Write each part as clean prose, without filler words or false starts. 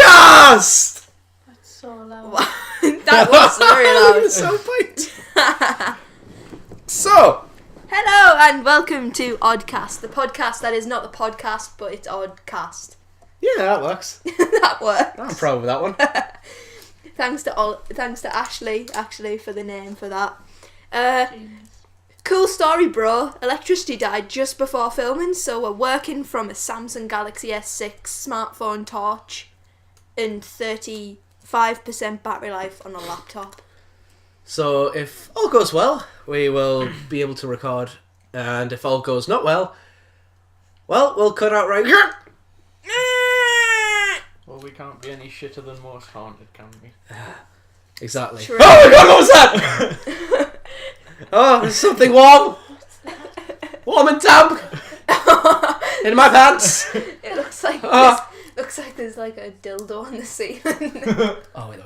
ODDCAST! That's so loud. That was very loud. So point. So, hello and welcome to ODDCAST, the podcast that is not the podcast, but it's ODDCAST. yeah, that works. That works. I'm proud of that one. Thanks to Ashley, actually, for the name for that. Genius. Cool story, bro. Electricity died just before filming, so we're working from a Samsung Galaxy S6 smartphone torch and 35% battery life on a laptop. So, if all goes well, we will be able to record. And if all goes not well, we'll cut out right here. Well, we can't be any shitter than most haunted, can we? Exactly. True. Oh my god, what was that? Oh, there's something warm. Warm and damp. In my pants. It looks like Oh. looks like there's like a dildo on the ceiling. Oh, wait.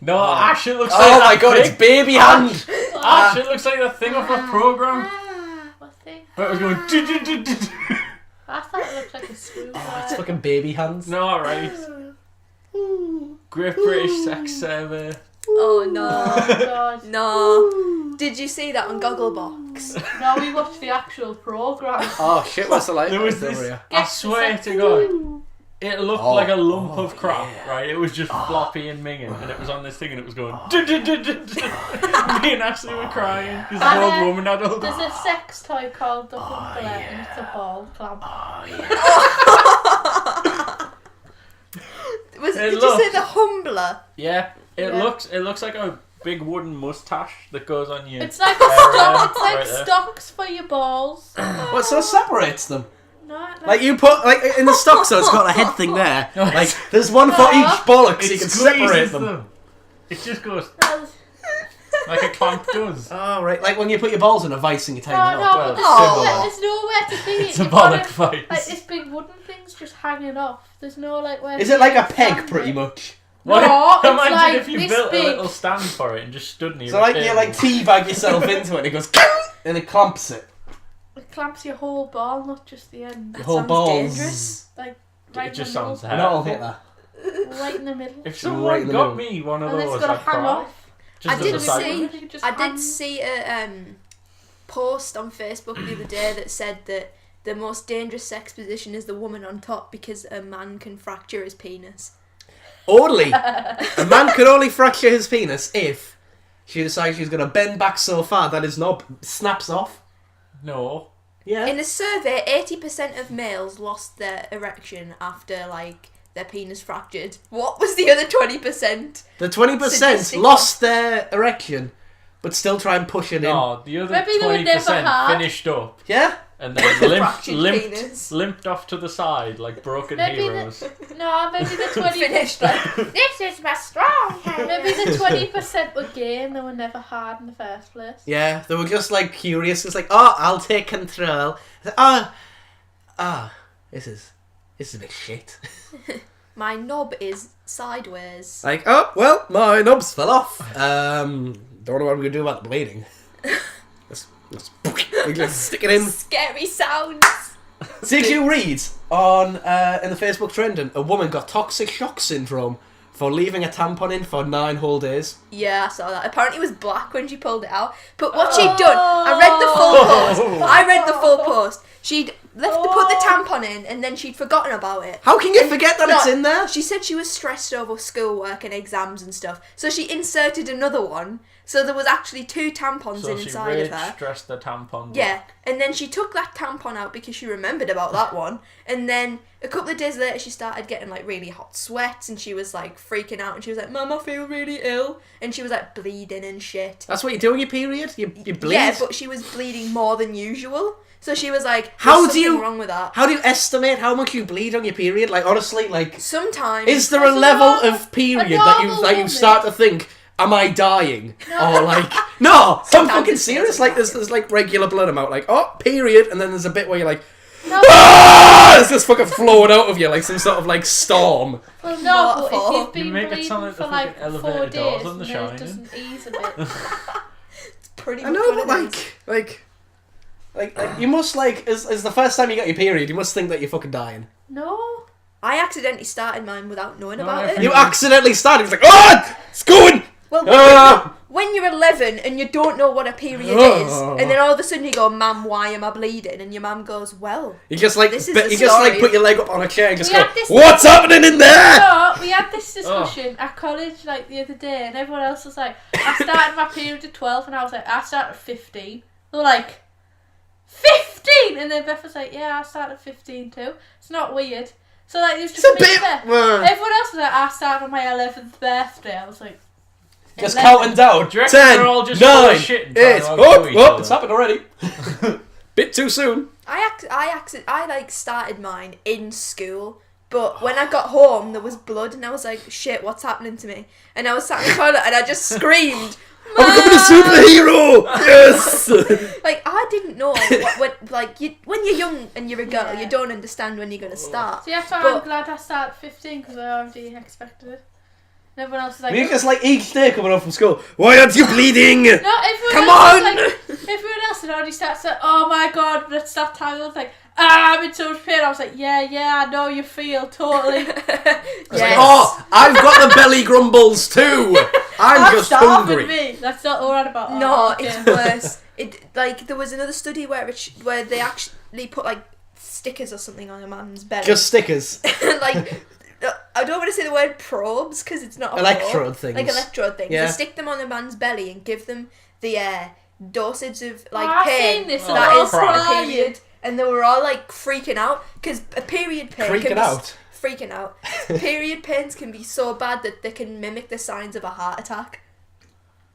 No, Ash, it looks like Oh that my god, thing. it's baby hand. Ash, it looks like the thing off a program. What thing? Where it was going. I thought it looked like a screwdriver. Oh, it's fucking baby hands. No, alright. Great British Sex Survey. Oh no. Oh god. No. Did you see that on Gogglebox? No, we watched the actual program. Oh shit, what's the light? There was over this. here? I swear to God. It looked like a lump of crap, yeah. right? It was just floppy and minging, and it was on this thing, and it was going. Me and Ashley were crying because the old woman had all There's the. a sex toy called the Humbler and it's a ball clamp. Did you say the Humbler? Yeah, it Yeah. looks like a big wooden mustache that goes on you. It's like a stock. It's like Right there. stocks for your balls. What sort of separates them? No, Like you put like in the stock, so it's got a head thing there. Like there's one for each bollocks, so you can separate them. It just goes like a clamp does. Oh right, like when you put your balls in a vice and you tighten No, it no, up. but Well, there's nowhere to be. It's a You've got bollock it- fight. Like this big wooden thing's just hanging off. There's no like where. Is to it like a stand peg, pretty it. much? What No, if, it's imagine like if you this built big. a little stand for it and just stood near So a like table. you like teabag yourself into it, and it goes and it clamps it. It clamps your whole ball, not just the end. Your whole Sounds balls. dangerous. Like It right just in the sounds middle. Not all hit that. Right in the middle. If Right someone in the got middle. me one of And it's those, gonna I'd hang cry. off. Just I as did a see- side. You just I hang- did see a post on Facebook the other day that said that the most dangerous sex position is the woman on top because a man can fracture his penis. Only a man could only fracture his penis if she decides she's gonna bend back so far that his knob snaps off. No. Yeah. In a survey, 80% of males lost their erection after like their penis fractured. What was the other 20%? The 20% Sadistic lost their erection, but still try and push it in. No, the other Maybe they were never 20% hard. finished up Yeah? and then Fractured penis. limped off to the side like broken Maybe heroes. No, maybe the 20. Finished like, this is my strong hand. Maybe the 20% were gay and they were never hard in the first place. Yeah, they were just like curious. It's like, oh, I'll take control. It's like, this is a bit shit. My knob is sideways. Like, oh, well, my knobs fell off. Don't know what I'm gonna do about the bleeding. Let's stick it in. Scary sounds. Did you read on in the Facebook trending a woman got toxic shock syndrome for leaving a tampon in for 9 whole days? Yeah, I saw that. Apparently it was black when she pulled it out. But what she'd done, I read the full post. I read the full post. She'd left to put the tampon in and then she'd forgotten about it. How can you forget that No, it's in there? She said she was stressed over schoolwork and exams and stuff. So she inserted another one. So there was actually 2 tampons So she inside rage of her. stressed the tampon. Yeah, and then she took that tampon out because she remembered about that one. And then a couple of days later, she started getting like really hot sweats, and she was like freaking out. And she was like, "Mum, I feel really ill," and she was like bleeding and shit. That's what you do in your period? You bleed? Yeah, but she was bleeding more than usual. So she was like, How "There's do you- something wrong with that?" How do you estimate how much you bleed on your period? Like, honestly, like, Sometimes is there a As a level normal- of period a that normal you woman. start to think, am I dying? Or like, no, I'm Sometimes fucking it's serious. like Like, there's like regular blood amount. Like, oh, period, and then there's a bit where you're like, No, ah! It's just fucking flowing out of you like some sort of like storm. well, no, but Waterfall. if you've You been make it bleeding sound like for the like fucking 4 elevator doors days on The and then it Shining. doesn't ease a bit. pretty I much know, what but it is. like, you must like, as the first time you got your period, you must think that you're fucking dying. No, I accidentally started mine without knowing about it. You accidentally started. It's like, oh, it's going. Well, when you're 11 and you don't know what a period is, and then all of a sudden you go, "Mum, why am I bleeding?" And your mum goes, "Well, you just like this is the you just like story." put your leg up on a chair and just We go, had this- "What's happening in there?" No, we had this discussion at college like the other day, and everyone else was like, I started my period at 12, and I was like, I started at 15. They were like, 15? And then Beth was like, yeah, I started at 15 too. It's not weird. So like, it was just It's a me bit. and Beth. Everyone else was like, I started on my 11th birthday. I was like, Just 11. counting down. Do you reckon 10, we're all just full 9, of shit and 8. trying to outdo each other? It's happened already. Bit too soon. I like started mine in school, but when I got home there was blood and I was like, shit, what's happening to me? And I was sat in the toilet and I just screamed, I'm becoming a superhero. Yes. like I didn't know when you're young and you're a girl, you don't understand when you're gonna start. So yeah, so I'm glad I started at 15 because I already expected it. And everyone else was like, You just like each day coming home from school. Why aren't you bleeding? no, everyone Come else on! was like, everyone else had already started saying, oh my god, it's that time. I was like, I'm in so much pain. I was like, yeah, I know you feel totally. Yes. Like, oh, I've got the belly grumbles too. I'm just hungry. Me. That's not all right about. No, okay. it's worse. There was another study where they actually put like stickers or something on a man's belly. Just stickers. Like, I don't want to say the word probes because it's not a Electrode probe. things. Like electrode things. Yeah. They stick them on a man's belly and give them the dosage of like I've pain seen this and that they're all is for a crying. period. And they were all like freaking out because a period pain Freaking can be out. freaking out. Period pains can be so bad that they can mimic the signs of a heart attack.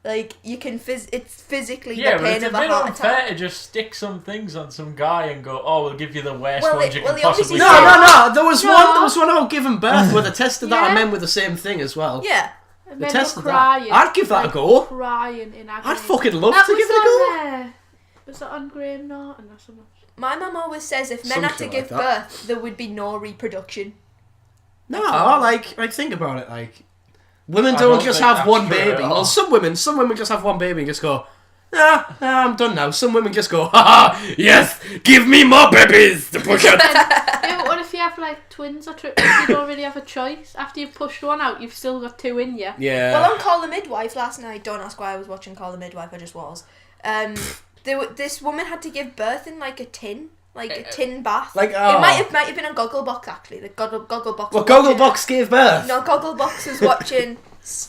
Like you can it's physically Yeah, the but pain it's a of a bit heart unfair attack. to just stick some things on some guy and go, oh, we'll give you the worst Well, ones they- you well, can they possibly obviously No, say- no. There was one about giving birth where they tested that on men with the same thing as well. Yeah. And They men tested were crying, that. I'd give that a like, go. Crying in agony. I'd fucking love that to was give it a go. on there. Was that on Graham Norton or something? My mum always says if men had to Something give like that. birth, there would be no reproduction. No, like think about it. Like women I don't don't just think have that's one true baby. at all. Well, some women just have one baby and just go, nah, I'm done now. Some women just go, haha, yes, give me more babies to push out. Yeah, but what if you have like twins or triplets? You don't really have a choice. After you've pushed one out, you've still got two in you. Yeah. Well, on Call the Midwife last night, don't ask why I was watching Call the Midwife, I just was. This woman had to give birth in like a tin. Like a tin bath. Like, It oh. might have been on Gogglebox actually. The Gogglebox. Well, was watching Gogglebox gave birth. it. No, Gogglebox was watching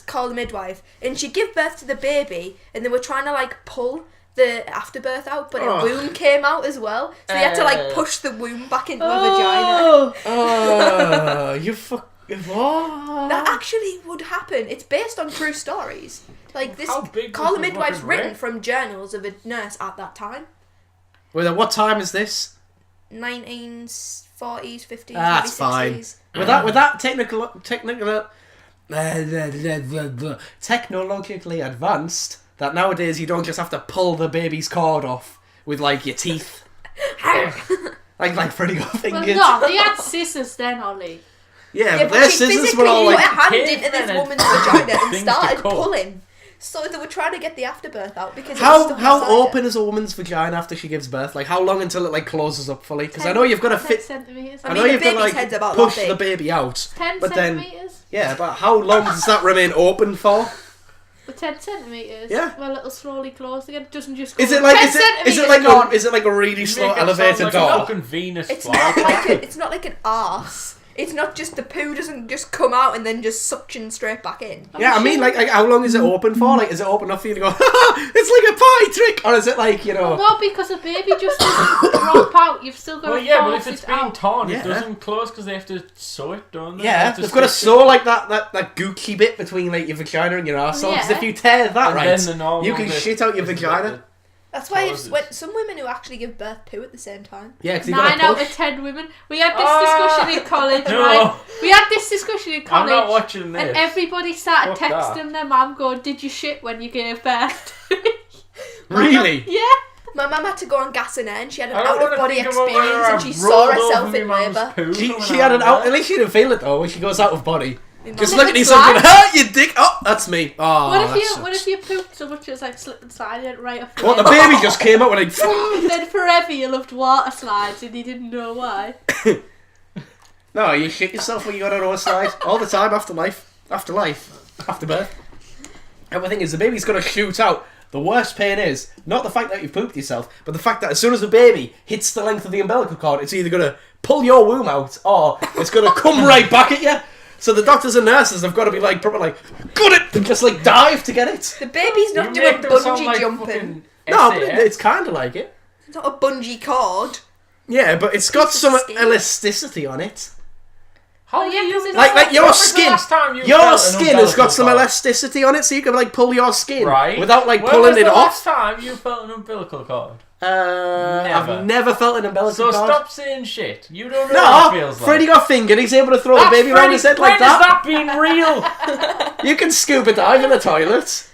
Call the Midwife, and she gave birth to the baby, and they were trying to like pull the afterbirth out, but a womb came out as well, so they had to like push the womb back into a vagina. Oh, you fuck. What? That actually would happen. It's based on true stories. Like this, How big Call was the the Midwife's fucking written rip? from journals of a nurse at that time. Well, what time is this? 1940s, 50s, That's maybe fine. 60s. With that technologically advanced, that nowadays you don't just have to pull the baby's cord off with like your teeth, like pretty good Well, fingers. no, they had scissors then, Ollie. Yeah, Yeah, but their but she scissors physically were all put like. a hand Kids into this then woman's had vagina and things to started cut. pulling. So they were trying to get the afterbirth out because it was stuck How inside open her. is a woman's vagina after she gives birth? Like how long until it like closes up fully? Because I know you've got to 10 fit. centimetres. I I know mean, the you've got to baby's like head's about push that the big. baby out. 10 but then centimetres. yeah, but how long does that remain open for? With 10 centimetres. Yeah. Well, it'll slowly close again. It doesn't just go Is it like 10 is it centimetres like gone. is it like a really slow Make it sound elevator like a door? fucking Venus It's flytrap. it's not like an arse. It's not just the poo doesn't just come out and then just suction straight back in. Yeah, I mean, like how long is it open for? Like, is it open enough for you to go, it's like a pie trick? Or is it like, you know... No, because a baby just doesn't drop out. You've still got Well, to yeah, but force if it's it being out. torn, Yeah. it doesn't close because they have to sew it, don't they? Yeah, they've got to sew like that Gucci bit between like your vagina and your arsehole. Because Yeah. if you tear that And right, then the normal you can bit shit out your isn't vagina. That's why Causes. some women who actually give birth poo at the same time. Yeah, because you've 9 got out to of push. 10 women. We had this discussion in college, No. right? We had this discussion in I'm college. not watching this. And everybody started Fuck that. texting their mum going, did you shit when you gave birth? Really? Yeah. My mum had to go on gas and air and she had an I don't wanna out-of-body think about whether experience and I she saw rolled herself over in my mum's labour. poo She when had I an was out... there. At least she didn't feel it though when she goes out of body. Just Mum look at was yourself and like- ha, you dick! Oh, that's me. Oh, What if you pooped so much it was like slip and sliding right off What, the end? baby just came out with like... Then forever you loved water slides and you didn't know why. No, you shit yourself when you got on a slide all the time. Afterbirth. Everything is the baby's going to shoot out. The worst pain is not the fact that you've pooped yourself, but the fact that as soon as the baby hits the length of the umbilical cord, it's either going to pull your womb out or it's going to come right back at you. So the doctors and nurses have got to be like, proper like, got it, and just like dive to get it. The baby's not doing bungee jumping. No, but it's kind of like it. It's not a bungee cord. Yeah, but it's got some elasticity on it. How do you like your skin? Your skin has got some elasticity on it, so you can like pull your skin without like pulling it off. When was the last time you felt an umbilical cord? I've never felt an umbilical cord. So stop saying shit. You don't know what it feels like. Freddie got fingered. He's able to throw the baby around his head like that. When has that been real? You can scuba dive in the toilet.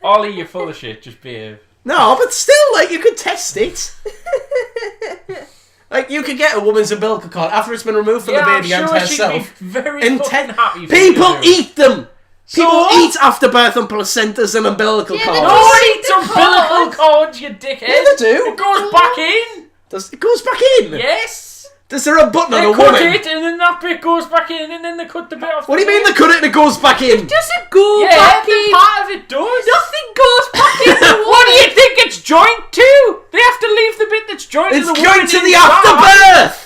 Ollie, you're full of shit. Just behave. No, but still, like you could test it. Like, you could get a woman's umbilical cord after it's been removed from the baby and herself. Happy People eat them! People eat afterbirth and placentas and umbilical cords. No one eats umbilical cords, you dickhead! Yeah, they do. It goes back in! It goes back in? Yes! Is there a button on a woman? They cut it and then that bit goes back in and then they cut the bit off. What do you mean they cut it and it goes back in? It doesn't go back in! Yeah, part of it does! Nothing goes back in the woman! What do you think it's joined to? They have to leave the bit that's joined to the woman. It's joined to the afterbirth!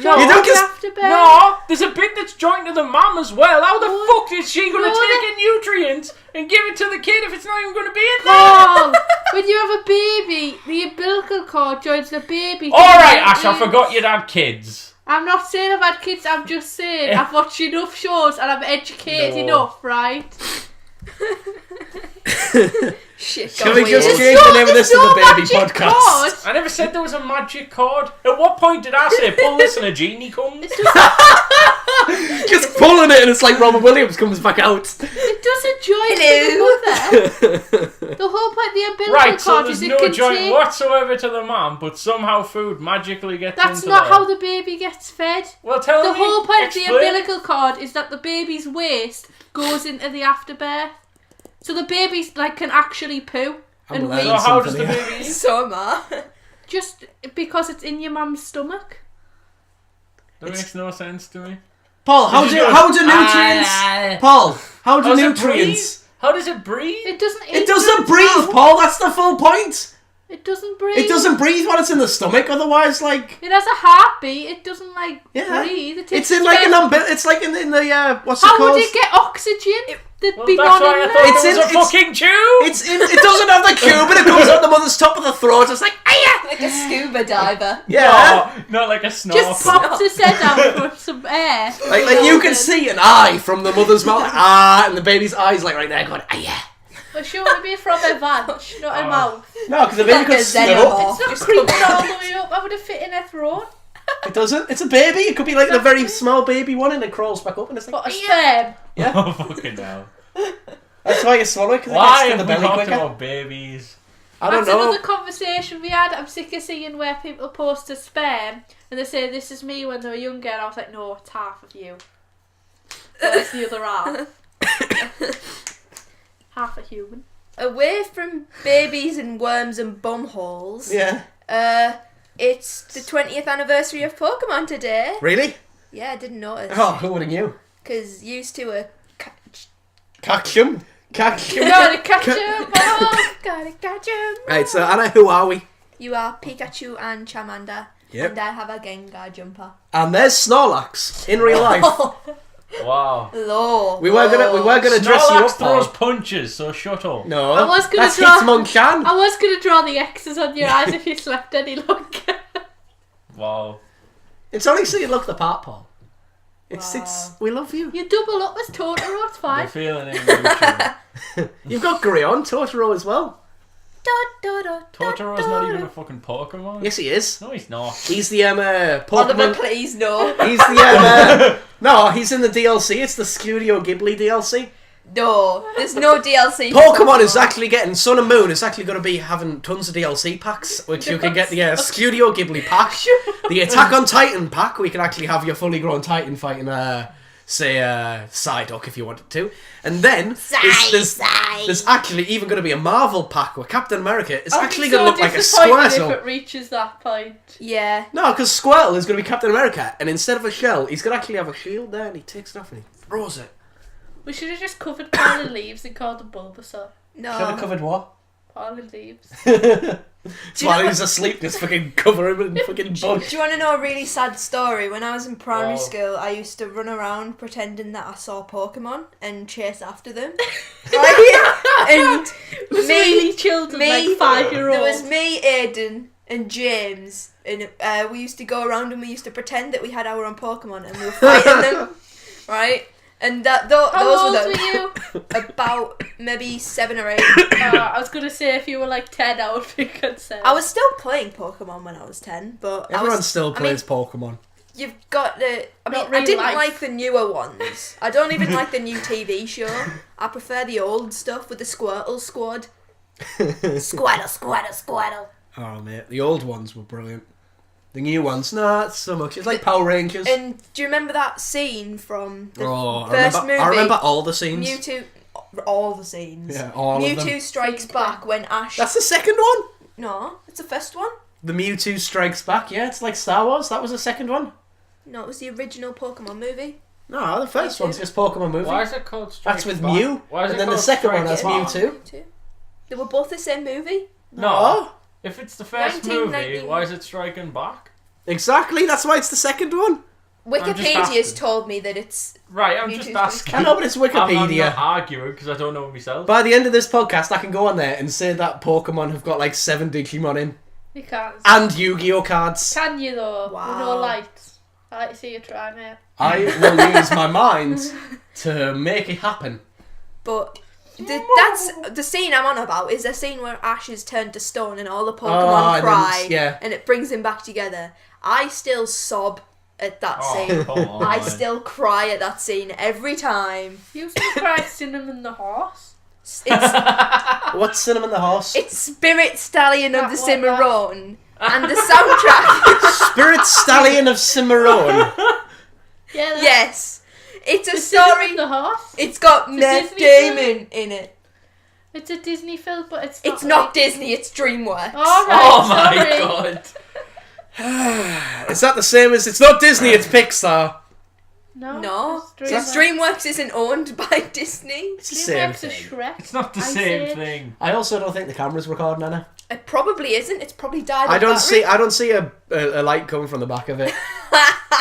No, you don't just No, there's a bit that's joined to the mum as well. How the fuck is she going to take in nutrients and give it to the kid if it's not even going to be in there? When you have a baby, the umbilical cord joins the baby. Alright, Ash, I forgot you'd had kids. I'm not saying I've had kids, I'm just saying I've watched enough shows and I'm educated enough, right? Shit, Can we just change the name of this to the baby podcast? Cord. I never said there was a magic cord. At what point did I say pull this and a genie comes? Just pulling it and it's like Robert Williams comes back out. It doesn't join to the mother. The whole point of the umbilical cord is it no joint contains... whatsoever to the mum, but somehow food magically gets That's into not there. how the baby gets fed. Well, tell the me. whole point of the explain. umbilical cord is that the baby's waste goes into the afterbirth. So the baby's like can actually poo and wee. So how does the baby eat? So am I. Just because it's in your mum's stomach. That makes no sense to me. Paul, how do nutrients? Paul, how do nutrients? How does it breathe? It doesn't. It doesn't breathe, Paul. That's the full point. It doesn't breathe. It doesn't breathe while it's in the stomach. Otherwise, like it has a heartbeat. It doesn't like breathe. It's in like it's like in the what's it How called? would it get oxygen? There'd be that's one why in I there. thought it was a fucking tube. It doesn't have the tube, but it goes out the mother's top of the throat. It's like Like a scuba diver. yeah. No, not like a snorkel. Just pops his head out for some air. Like you can see an eye from the mother's mouth, and the baby's eyes like right there going, yeah. Well, she want to be from her vag, not her mouth. No, because the baby Like could a snip up. It's not creeping all the way up. How would it fit in her throat? It doesn't. It's a baby. It could be like a very small baby one, and it crawls back up, and it's like What, a sperm? yeah. Oh fucking hell! That's why you swallow it because it Why gets to have the we belly talked quicker. about babies? I don't That's know. another conversation we had. I'm sick of seeing where people post a sperm and they say this is me when they were younger, and I was like, no, it's half of you. Where's the other half? Half a human. Away from babies and worms and bumholes. Yeah. It's the 20th anniversary of Pokemon today. Really? Yeah, I didn't notice. Oh, who would have knew? Because used to a Catchum. Gotta catch him. gotta catch 'em. Right, so Anna, who are we? You are Pikachu and Charmander. Yep. And I have a Gengar jumper. And there's Snorlax in real life. Wow. Low. we were gonna dress you Snorlax up, throws Paul. punches, so shut up. No, I was gonna that's draw- Hitmonchan. I was going to draw the X's on your eyes if you slept any longer. Wow. It's only so you look the part, Paul. It's we love you. You double up as Totoro, it's We're fine. feeling it. Totoro's You've got Grion, Totoro as well. not even a fucking Pokemon. Yes, he is. No, he's not. He's the Oliver, Pokemon. please no. He's the no, he's in the DLC. It's the Studio Ghibli DLC. No, there's no DLC. for Pokemon is actually getting Sun and Moon is actually going to be having tons of DLC packs, which you can get the Studio Ghibli pack, the Attack on Titan pack. We can actually have your fully grown Titan fighting say Psyduck if you wanted to. And then there's actually even going to be a Marvel pack where Captain America is actually going to look like a Squirtle. If it reaches that point. Yeah. No, because Squirtle is going to be Captain America, and instead of a shell, he's going to actually have a shield there, and he takes it off and he throws it. We should have just covered Paul in leaves and called him Bulbasaur. No. Should have covered what? Paul in leaves. While he's asleep, just fucking cover him in fucking bugs. Do you want to know a really sad story? When I was in primary school, I used to run around pretending that I saw Pokemon and chase after them. Right? And It was really children, like 5-year-olds. There was me, Aiden, and James, and we used to go around and we used to pretend that we had our own Pokemon and we were fighting them, right? And How those old were were you? about maybe 7 or 8. I was going to say if you were like 10, I would be concerned. I was still playing Pokemon when I was 10, but Everyone still plays Pokemon. You've got the... I mean, Not real I didn't life. like the newer ones. I don't even like the new TV show. I prefer the old stuff with the Squirtle Squad. Squirtle. Oh, mate, the old ones were brilliant. The new ones, not so much. It's like Power Rangers. And do you remember that scene from the I first remember, movie? I remember all the scenes. Mewtwo... All the scenes. Yeah, all of them. Mewtwo Strikes Back when Ash... That's the second one? No, it's the first one. The Mewtwo Strikes Back, yeah, it's like Star Wars. That was the second one. No, it was the original Pokemon movie. No, the first one's just Pokemon movie. Why is it called Strike That's with Back? Mew. Why is And it then the called second one has Strike Back? Mewtwo. They were both the same movie. No. If it's the first 1990. movie, why is it Striking Back? Exactly, that's why it's the second one. Wikipedia's asking. told me that it's... Right, I'm Mewtwo's just been- asking. I know, but it's I'm Wikipedia. not arguing because I don't know myself. By the end of this podcast, I can go on there and say that Pokemon have got like 7 Digimon in. You can't. And Yu-Gi-Oh cards. Can you though? Wow. With no lights. I like to see you try, mate. I will use my mind to make it happen. But that's the scene I'm on about is a scene where Ash is turned to stone and all the Pokemon and cry then, and it brings him back together. I still sob at that Oh, scene. come on. I still cry at that scene every time. You used to cry Cinnamon the Horse. It's What's Cinnamon the Horse? it's Spirit Stallion of the That one, Cimarron and the soundtrack. Spirit Stallion of Cimarron. Yeah, that's Yes, it's a the story. Cinnamon the Horse. It's got Matt Disney Damon in it. It's a Disney film, but it's It's not not like... Disney. It's DreamWorks. Alright, Oh my sorry. god. Is that the same as... It's not Disney, it's Pixar. No, it's because DreamWorks isn't owned by Disney. It's the same DreamWorks is thing. Shrek. It's not the I same said- thing. I also don't think the camera's recording, Anna. It probably isn't. It's probably died. I of don't battery. see a light coming from the back of it.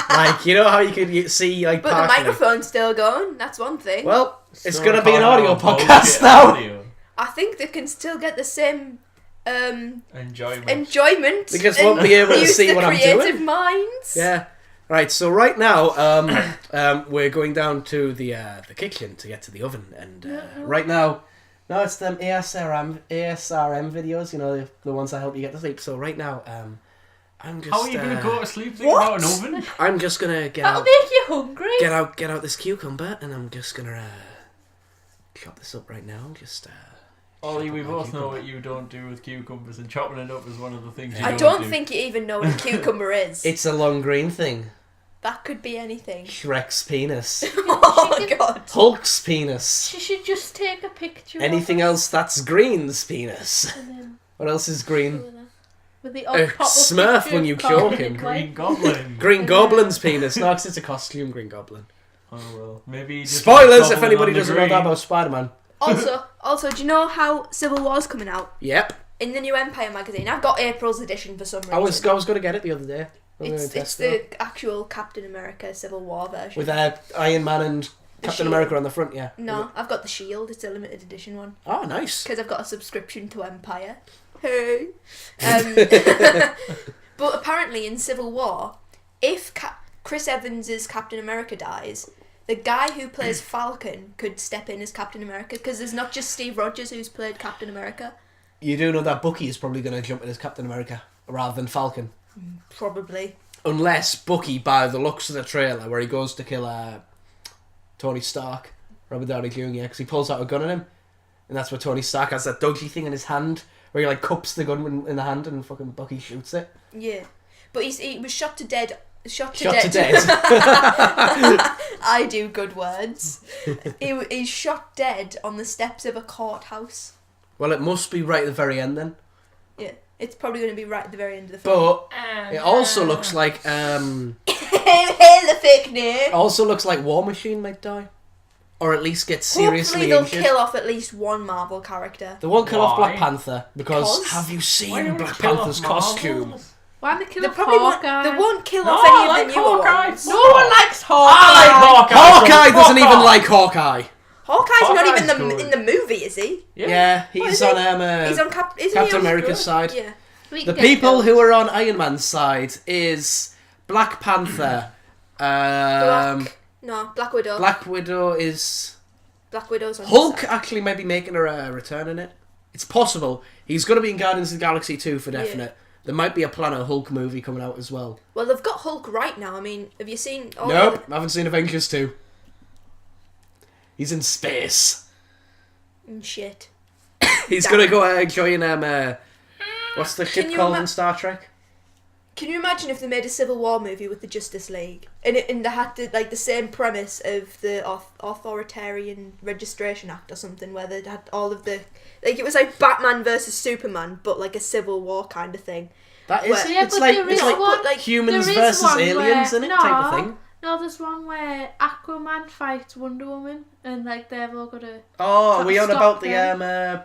Like, you know how you could see like But the parking it? microphone's still going. That's one thing. Well, it's Still going to be an recording audio on podcast bullshit now. audio. I think they can still get the same Enjoyment. enjoyment. They just and won't be able to use see the what I'm creative doing. minds. Yeah. Right, so right now, we're going down to the kitchen to get to the oven, and right now, no, it's them ASRM videos, you know, the ones that help you get to sleep. So right now, I'm just. How are you going to go to sleep thinking what? about an oven? I'm just gonna get That'll out, make you hungry. get out this cucumber, and I'm just gonna chop this up right now. Just. Ollie, we chop up my both know cucumber. what you don't do with cucumbers, and chopping it up is one of the things you I don't don't do. think you even know what a cucumber is. It's a long green thing. That could be anything. Shrek's penis. Oh god. Hulk's penis. She should just take a picture. Anything of else that's green's penis. it and then What else is green? with the A odd pop-up Smurf picture when of you Carl choke him. White. Green Goblin. Green Goblin's penis. No, 'cause it's a costume, Green Goblin. Oh well, maybe. Just Spoilers if goblin anybody on the doesn't know green. that about Spider-Man. Also, do you know how Civil War's coming out? Yep. In the new Empire magazine. I've got April's edition for some reason. I was going to get it the other day. I'm gonna It's test it the actual Captain America Civil War version. with Iron Man and Captain shield. America on the front, yeah. No, I've got the Shield. It's a limited edition one. Oh, nice. Because I've got a subscription to Empire. Hey. But apparently in Civil War, if Chris Evans' Captain America dies, the guy who plays Falcon could step in as Captain America, because there's not just Steve Rogers who's played Captain America. You do know that Bucky is probably going to jump in as Captain America rather than Falcon. Probably. Unless Bucky, by the looks of the trailer, where he goes to kill Tony Stark, Robert Downey Jr., because he pulls out a gun on him, and that's where Tony Stark has that dodgy thing in his hand, where he like cups the gun in the hand and fucking Bucky shoots it. Yeah. But he was shot to death Shot to Shot to dead. dead. I do good words. He's shot dead on the steps of a courthouse. Well, it must be right at the very end then. Yeah, it's probably going to be right at the very end of the film. But it also looks like Hey, the fake name. also looks like War Machine might die, or at least get seriously Hopefully they'll injured. kill off at least one Marvel character. They won't kill off Why? Black Panther because Because? have you Why seen don't Black we kill Panther's off Marvel? costume? Why are they killing They probably won't. Hawkeye? They won't kill No, off I any like of the newer Hawkeye. ones. No one likes I Hawkeye. like Hawkeye. Hawkeye so doesn't fuck even off. like Hawkeye. Hawkeye's not Hawkeye's even good. in the movie, is he? Yeah, What he's is on He's on isn't he Captain on- America's side. Yeah. We The can get people killed. who are on Iron Man's side is Black Panther. No, Black Widow. Black Widow is Black Widow's on his Hulk. side. Actually, maybe making a return in it. It's possible. He's going to be in Guardians of the Galaxy 2 for definite. There might be a Planet Hulk movie coming out as well. Well, they've got Hulk right now. I mean, have you seen? All Nope, I haven't seen Avengers 2. He's in space. Shit. He's Damn. going to go join what's the ship Can you called ima- in Star Trek? Can you imagine if they made a Civil War movie with the Justice League, and they had to like the same premise of the Authoritarian Registration Act or something, where they had all of the it was like Batman versus Superman, but like a Civil War kind of thing. That is, Well, Yeah, it's but like there it's is like one- like humans there is versus one aliens where- in it type of thing. No, there's one where Aquaman fights Wonder Woman, and like they've all got to. Oh, are we on Stop about them.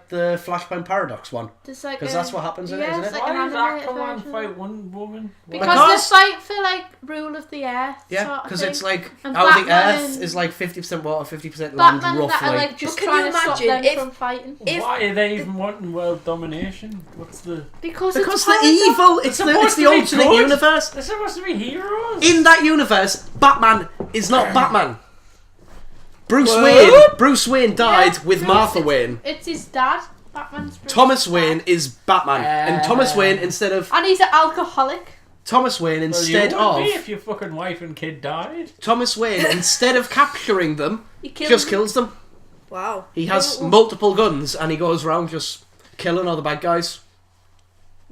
the Flashpoint Paradox one? There's like Because that's what happens in it, yeah, isn't it's it? like an Why does animated Aquaman version. fight one woman? Because Because- they fight for like rule of the earth. Yeah, sort of because thing. it's like And how the Batman Earth and- is like 50% water, 50% land, Batman that roughly. are like just But can trying you to stop imagine them if- from fighting. if Why are they even wanting world domination? What's the... Because Because it's the paradox. evil, it's the supposed to be alternate good. universe. They're supposed to be heroes. In that universe, Batman is not Batman. Bruce Wayne died Yeah, with Bruce, Martha it's- Wayne. It's his dad. Batman's Bruce's Thomas dad. Wayne is Batman, and Thomas Wayne instead of And he's an alcoholic. Thomas Wayne Well, instead you would of be if your fucking wife and kid died. Thomas Wayne instead of capturing them, He kills just them. kills them. wow. He has multiple guns and he goes around just killing all the bad guys.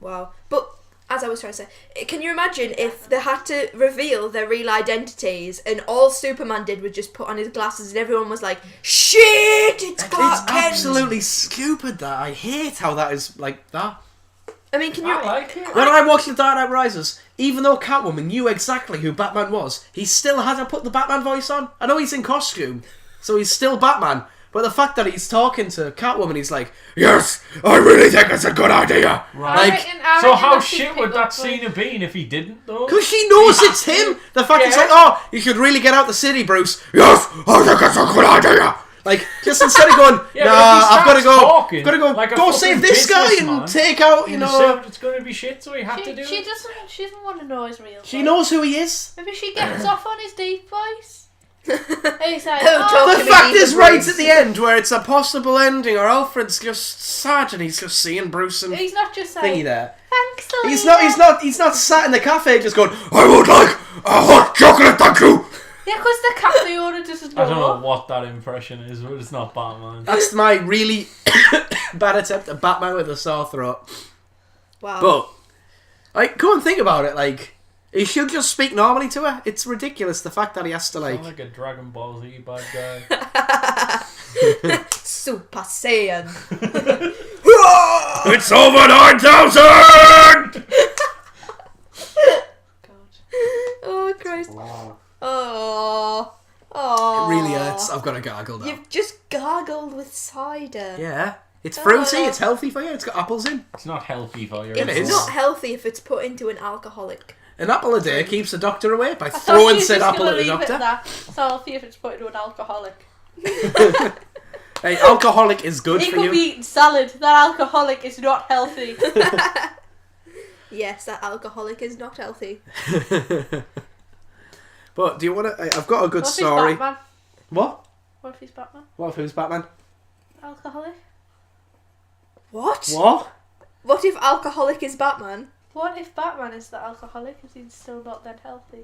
Wow. But as I was trying to say, can you imagine if they had to reveal their real identities and all Superman did was just put on his glasses and everyone was like, shit, it's Clark It's Kent. absolutely stupid that I hate how that is like that. I mean, can you... I like it. When I watched The Dark Knight Rises, even though Catwoman knew exactly who Batman was, he still had to put the Batman voice on. I know he's in costume, so he's still Batman. But the fact that he's talking to Catwoman, he's like, yes, I really think it's a good idea. Right. Like, So how shit would that scene have been if he didn't, though? because she knows it's him. The fact it's Yeah. like, oh, you should really get out the city, Bruce. Yes, I think it's a good idea. Like, just instead of going, Yeah, nah, but if he I've got to starts go, talking like like a save fucking this guy businessman, and take out, you know. It's going to be shit, so he had to do She it. doesn't want to know his real She voice. knows who he is. Maybe she gets off on his deep voice. He's like, Oh, oh, talk The to me, fact is, Ethan right Bruce. at the end, where it's a possible ending, or Alfred's just sad and he's just seeing Bruce and he's not just thingy like, there. thanks, He's not sat in the cafe just going, I would like a hot chocolate, thank you. Yeah, because the cafe owner doesn't know. I don't know what that impression is, but it's not Batman. That's my really bad attempt at Batman with a sore throat. Wow. But, like, go and think about it, like, he should just speak normally to her. It's ridiculous, the fact that he has to, Sound like... like a Dragon Ball Z bad guy. Super Saiyan. It's over 9,000! Oh, Christ. Oh. Oh. It really hurts. I've got to gargle now. You've just gargled with cider. Yeah. It's fruity, Oh. it's healthy for you, it's got apples in. It's not healthy for you. It's is. not healthy if it's put into an alcoholic. An apple a day keeps the doctor away by I thought throwing she was said just apple gonna at the leave it doctor. that. So I'll see if it's put into an alcoholic. Hey, alcoholic is good He for could you. be eating salad. That alcoholic is not healthy. Yes, that alcoholic is not healthy. But do you want to? I've got a good What if he's story. Batman? What? What if he's Batman? What if who's Batman? Alcoholic? What? What? What if alcoholic is Batman? What if Batman is the alcoholic because he's still not that healthy?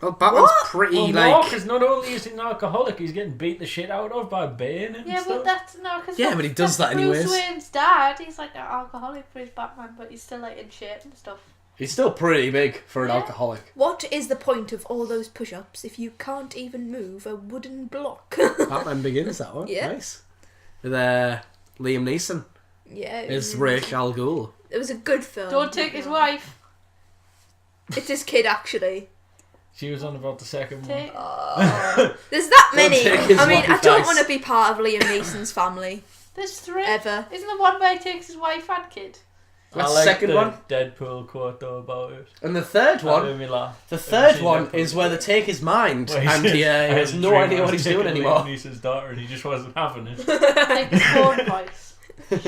Well, Batman's What? pretty Well, no, like. because not only is he an alcoholic, he's getting beat the shit out of by Bane and Yeah, stuff. but that's no, because Yeah, but he does that Bruce anyways. Wayne's dad. He's like an alcoholic, but he's Batman, but he's still like in shape and stuff. He's still pretty big for an alcoholic. What is the point of all those push-ups if you can't even move a wooden block? Batman Begins, that one. Yeah. Nice. With Liam Neeson. Yeah. It's Ra's al Ghul. It was a good film. Don't take his wife. It's his kid, actually. She was on about the second one. Take... Oh. There's that many. take his I mean, wife, I don't guys. want to be part of Liam Neeson's family. There's 3. Ever. Isn't the one where he takes his wife and kid? That's I the like second the one. Deadpool quote though about it. And the third That one, made me laugh. the Have you third seen one Deadpool? is where they take his mind Where he and says, he "I had has a no dream idea I what was he's doing taking anymore. Liam Neeson's daughter and he just wasn't having it. Take his phone voice.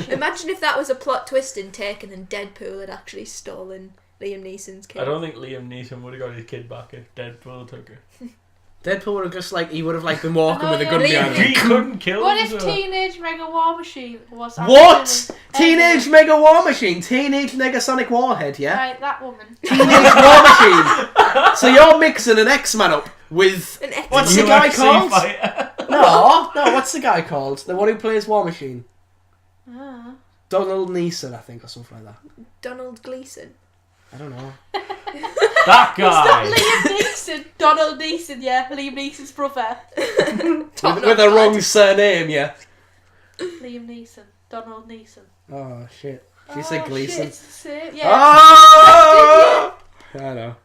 Imagine if that was a plot twist in Taken and Deadpool had actually stolen Liam Neeson's kid. I don't think Liam Neeson would have got his kid back if Deadpool took her. Deadpool would have just like, he would have like been walking I know, with a yeah. gun Liam behind He him. couldn't kill What him. if so- Teenage Mega War Machine was What? actually- Teenage Mega War Machine, Teenage Negasonic Warhead, yeah? Right, that woman. Teenage War Machine. So you're mixing an X-Man up with... An ex- What's the guy UFC called? fighter. No, what's the guy called? The one who plays War Machine. Ah. Donald Neeson, I think, or something like that. Donald Gleeson. I don't know. That It's not guy. Liam Neeson. Donald Neeson, yeah. Liam Neeson's brother. With the wrong surname, yeah. Liam Neeson. Donald Neeson. Oh, shit. She said Oh, Gleason. shit, it's the same. Yeah. Oh! I know.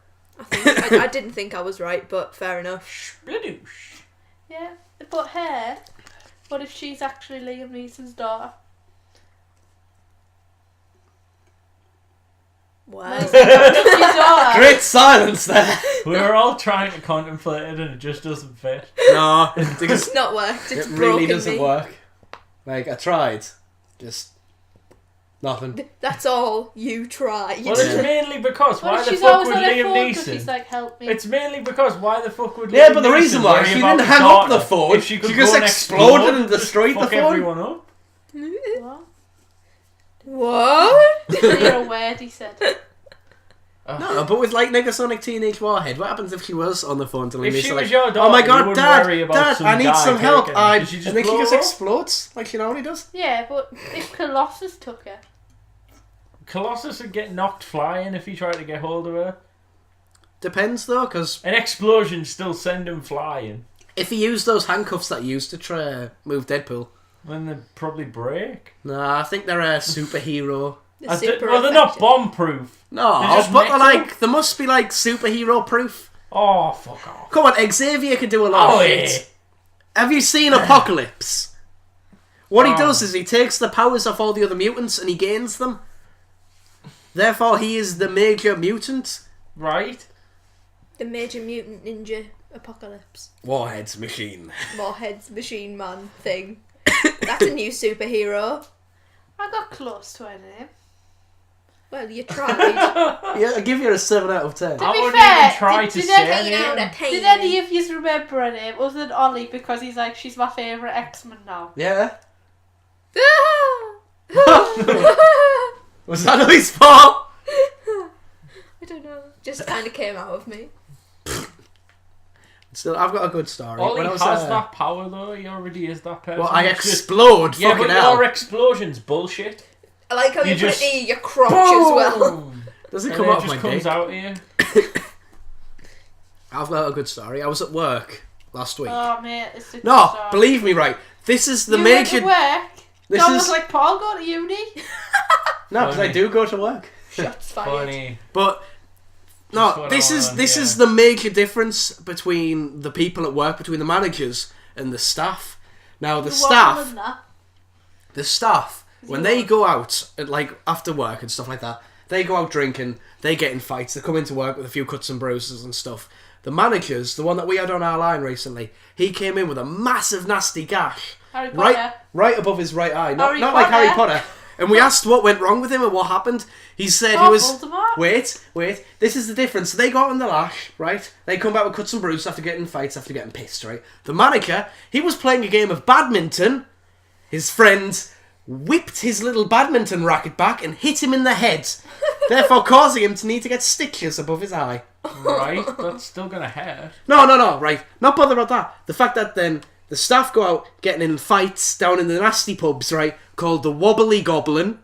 I didn't think I was right, but fair enough. Splidoosh. Yeah. But her, what if she's actually Liam Neeson's daughter? Wow. Your daughter. Great silence there. We were all trying to contemplate it and it just doesn't fit. No, because It's not worked. It's it broken really doesn't me. work. Like, I tried. Just nothing. That's all you try. Well, it's mainly because What why if the she's fuck always would on her Liam phone 'cause she's Neeson? like, help me. It's mainly because why the fuck would Yeah, Liam but the Neeson reason why worry she about didn't his hang up the daughter? phone, If she could she go just and exploded explode, and destroyed the fuck phone. everyone up. What? What? You're aware, he said. No, but with like Negasonic Teenage Warhead, what happens if she was on the phone to If Liam she Neeson? was Like, your oh daughter, my you god, wouldn't Dad, worry about some I need guy some help. taking her. I Does she just and then she blow just up? explodes like you normally does. Yeah, but if Colossus took her. Colossus would get knocked flying if he tried to get hold of her. Depends though, because An explosion still send him flying. if he used those handcuffs that he used to try move Deadpool, Then they'd probably break. nah, I think they're a superhero. The super Well, they're not effective. bomb-proof. No, They're just but they're metal? like they must be like superhero proof. Oh, fuck off. Come on, Xavier can do a lot Oh, of yeah. shit. Have you seen Apocalypse? What he Oh. does is he takes the powers of all the other mutants and he gains them. Therefore, he is the major mutant. Right? The Major Mutant Ninja Apocalypse. Warhead's machine. Warhead's Machine Man thing. That's a new superhero. I got close to her name. Well, you tried. Yeah, I'll give you a 7 out of 10. To I be wouldn't fair, even try to did say any- it. Did any of you remember her name? Other than Ollie, because he's like, she's my favourite X-Men now. Yeah. Was that Louis' fault? I don't know. Just kind of came out of me. Still, I've got a good story. Ollie When I was, has that power, though. He already is that person. Well, I It's just- explode. Yeah, fucking but hell. your explosion's bullshit. I like how You you, put just- it near your crotch as well. Boom! Doesn't And come then out it of my just comes dick. out here. I've got a good story. I was at work last week. Oh, mate, it's a good No, story. believe me, right. This is the you major. went to work. This Don't is look like Paul go to uni. no, because I Funny. do go to work. Shots fired. Funny. But Just no, what this I is wanna- this yeah. is the major difference between the people at work, between the managers and the staff. Now the staff, when they go out at, like after work and stuff like that, they go out drinking, they get in fights, they come into work with a few cuts and bruises and stuff. The managers, the one that we had on our line recently, he came in with a massive nasty gash Harry Potter. right above his right eye, not Harry like Harry Potter. Potter. And we asked what went wrong with him and what happened. He said he Oh, was. Voldemort. Wait. This is the difference. So they go out on the lash, right? They come back with cuts and bruises after getting in fights, after getting pissed, right? The manager, he was playing a game of badminton. His friend whipped his little badminton racket back and hit him in the head, therefore causing him to need to get stitches above his eye. Right? That's still gonna hurt. No, right. Not bother about that. The fact that then the staff go out getting in fights down in the nasty pubs, right, called the Wobbly Goblin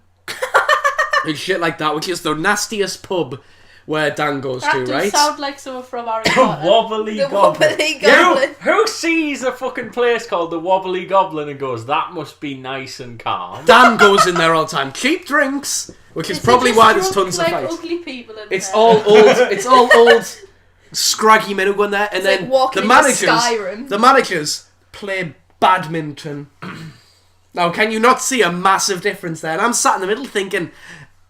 and shit like that, which is the nastiest pub where Dan goes That to, does right? sound like someone from Harry The Potter. Wobbly The Goblin. Wobbly Goblin. Who sees a fucking place called the Wobbly Goblin and goes, that must be nice and calm? Dan goes in there all the time. Cheap drinks, which is probably why there's tons of like fights. ugly people in It's there. all old. It's all old, scraggy men who go in there, and It's then like walking the into managers. Skyrim. The managers play badminton. Now, can you not see a massive difference there? And I'm sat in the middle thinking,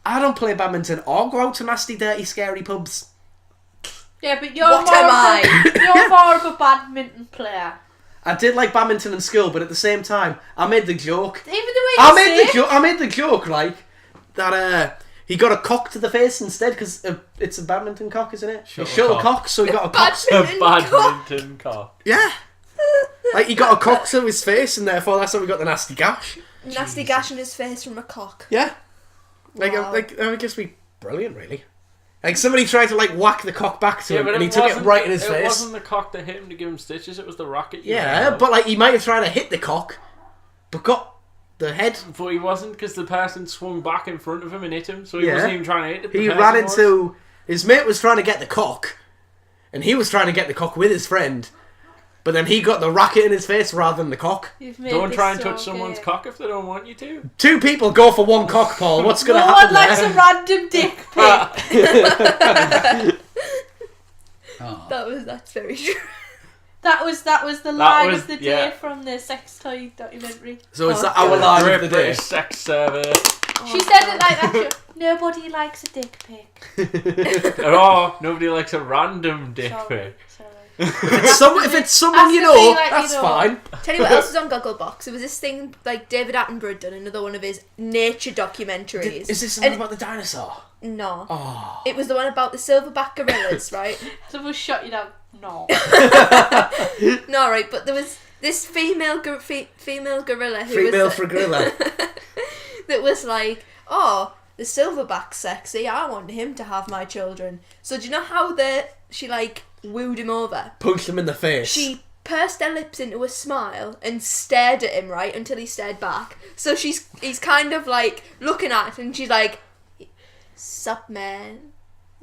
I don't play badminton or go out to nasty, dirty, scary pubs. Yeah, but you're What am you're more of a badminton player. I did like badminton in school, but at the same time, I made the joke. Even the way you I say made the joke, like that. He got a cock to the face instead because it's a badminton cock, isn't it? A shuttlecock, so he got a cock. A badminton cock. Yeah. Like he got a cock to his face, and therefore that's how we got the nasty gash. Nasty gash in his face from a cock. Yeah. Like, Wow. like I would just be brilliant, really. Like somebody tried to like whack the cock back to him, and he took it right in his face. It wasn't the cock that hit him to give him stitches. It was the racket. Yeah, but like he might have tried to hit the cock, but got the head. But he wasn't, because the person swung back in front of him and hit him, so he wasn't even trying to hit it. He ran into his mate was trying to get the cock, and he was trying to get the cock with his friend, but then he got the racket in his face rather than the cock. Don't try and touch someone's cock if they don't want you to. Two people go for one cock, Paul. What's going to No happen one likes there? a random dick pic. That's very true. That was the line was- of the day yeah. from the sex toy documentary. So is Oh, that our line of the day? British sex server. She said it like that. Nobody likes a dick pic. Oh, nobody likes a random dick Sorry. pic. If it's someone you Has to know, be like, that's you know. fine. Tell you what else was on Gogglebox. There was this thing like David Attenborough had done another one of his nature documentaries. Is this something And- about the dinosaur? No. Oh. It was the one about the silverback gorillas, right? Someone shot you down. No. No, right, but there was this female gorilla who Female was for gorilla. that was like, oh, the silverback's sexy. I want him to have my children. So do you know how she like wooed him over? Punched him in the face. She pursed her lips into a smile and stared at him, right, until he stared back. So he's kind of like looking at it, and she's like, sup, man?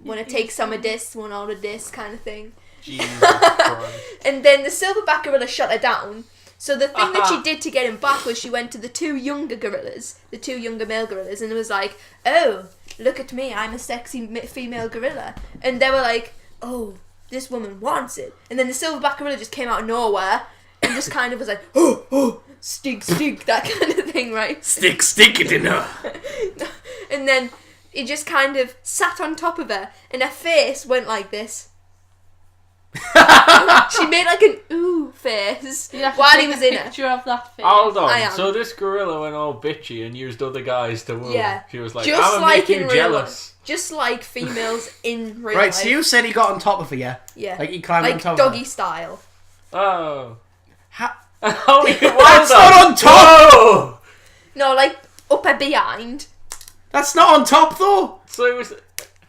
Wanna take some of this, want all of this kind of thing. Jesus Christ. And then the silverback gorilla shut her down. So the thing that she did to get him back was she went to the two younger male gorillas, and it was like, oh, look at me, I'm a sexy female gorilla. And they were like, oh, this woman wants it. And then the silverback gorilla just came out of nowhere and just kind of was like, oh, stink, that kind of thing, right? Stick it in her. And then he just kind of sat on top of her, and her face went like this. She made like an ooh face You have to while take he was a in her. picture of that face. Hold I on. am. So this gorilla went all bitchy and used other guys to woo. Yeah. She was like, Just I'm gonna like make in you real jealous. Just like females in real Right, life. so you said he got on top of her, yeah? Yeah. Like he climbed like on top doggy of her. style. Oh. Ha- Oh, That's not on top! Oh! No, like up and behind. That's not on top, though! So it was...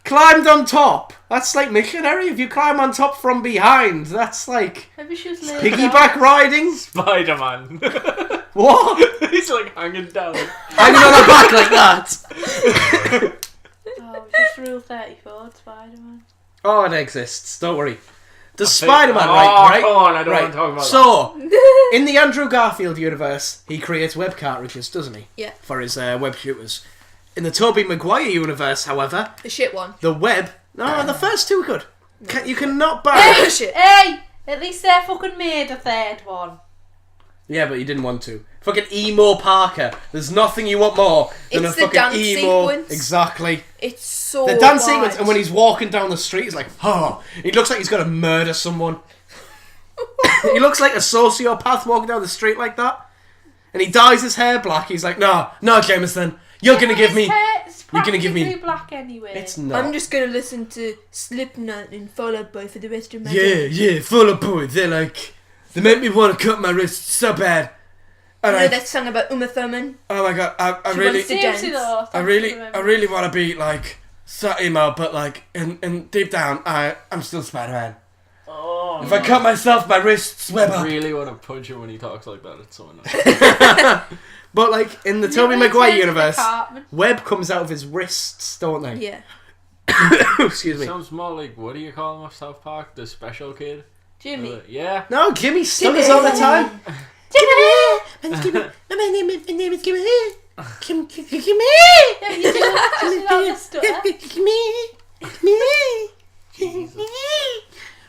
Climbed on top. That's like missionary. If you climb on top from behind, that's like Maybe she was laying piggyback riding. Spider-Man. What? He's like hanging down. Hanging on her back like that. Oh, just Rule 34, Spider-Man. Oh, it exists. Don't worry. Does think- Spider-Man, Oh, right? come on, I don't right. want to talk about So, in the Andrew Garfield universe, he creates web cartridges, doesn't he? Yeah. For his web shooters. In the Tobey Maguire universe, however, The shit one. the web... No, the first two are good. You cannot buy... Hey, shit. Hey! At least they fucking made a third one. Yeah, but you didn't want to. Fucking emo Parker. There's nothing you want more than It's a the fucking dance emo. sequence. Exactly. It's so The dance bad. sequence, and when he's walking down the street, he's like, oh, he looks like he's gonna murder someone. He looks like a sociopath walking down the street like that. And he dyes his hair black. He's like, no, Jameson, you're gonna give me. You're gonna give me- practically black anyway. It's not. I'm just gonna listen to Slipknot and Fall Out Boy for the rest of my Yeah, day. yeah, Fall Out Boy. They're like, they make me want to cut my wrists so bad. You And know I, that song about Uma Thurman? oh my god, I She really, wants to Seriously dance. though, I really want to be like so emo, but like, and deep down, I'm still Spider-Man. Oh, If I cut myself, my wrists web I up. really want to punch him when he talks like that. It's so annoying. But like in the Tobey Never Maguire turns to the universe, Cartman. web comes out of his wrists, don't they? Yeah. Excuse me. Sounds more like, what do you call him off South Park? The special kid? Jimmy. Yeah. No, Jimmy stutters all the time. Jimmy! My name is Jimmy. Jimmy. Yeah, you do the stutter.